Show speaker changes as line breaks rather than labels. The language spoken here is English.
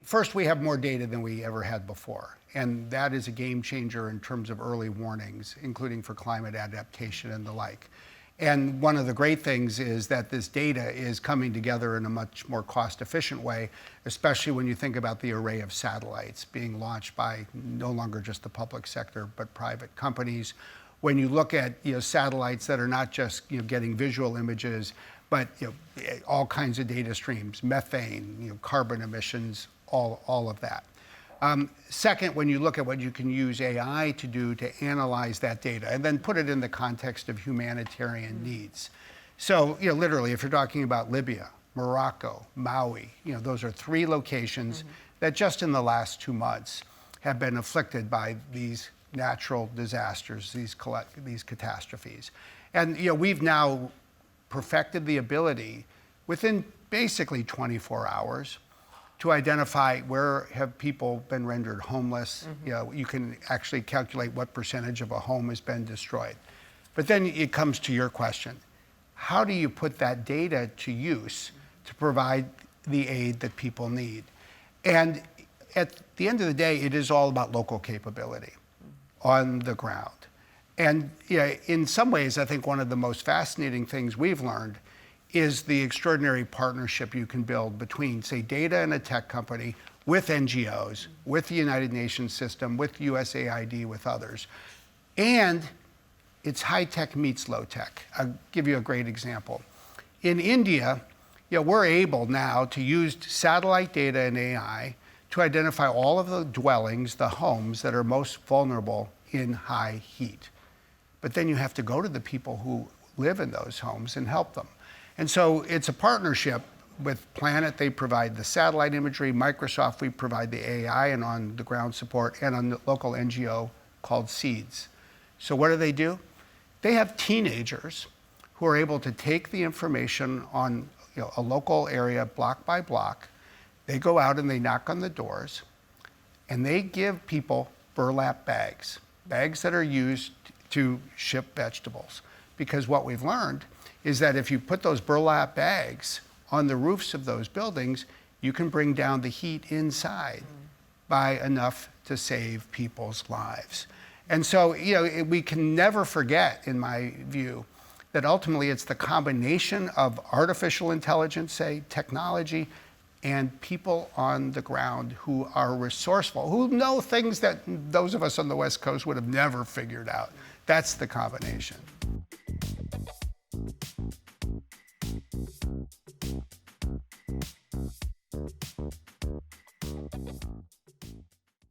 First, we have more data than we ever had before, and that is a game changer in terms of early warnings, including for climate adaptation and the like. And one of the great things is that this data is coming together in a much more cost-efficient way, especially when you think about the array of satellites being launched by no longer just the public sector, but private companies. When you look at satellites that are not just getting visual images, but all kinds of data streams, methane, carbon emissions, all of that. Second, when you look at what you can use AI to do to analyze that data and then put it in the context of humanitarian needs. So, literally, if you're talking about Libya, Morocco, Maui, those are three locations that just in the last 2 months have been afflicted by these natural disasters, these catastrophes. And, we've now perfected the ability within basically 24 hours to identify where have people been rendered homeless. You can actually calculate what percentage of a home has been destroyed. But then it comes to your question. How do you put that data to use to provide the aid that people need? And at the end of the day, it is all about local capability on the ground. And in some ways, I think one of the most fascinating things we've learned is the extraordinary partnership you can build between, say, data and a tech company, with NGOs, with the United Nations system, with USAID, with others. And it's high tech meets low tech. I'll give you a great example. In India, we're able now to use satellite data and AI to identify all of the dwellings, the homes that are most vulnerable in high heat. But then you have to go to the people who live in those homes and help them. And so it's a partnership with Planet. They provide the satellite imagery. Microsoft, we provide the AI and on the ground support, and on the local NGO called SEEDS. So what do? They have teenagers who are able to take the information on a local area block by block. They go out and they knock on the doors and they give people burlap bags that are used to ship vegetables. Because what we've learned is that if you put those burlap bags on the roofs of those buildings, you can bring down the heat inside by enough to save people's lives. And so, we can never forget, in my view, that ultimately it's the combination of artificial intelligence, say, technology, and people on the ground who are resourceful, who know things that those of us on the West Coast would have never figured out. That's the combination.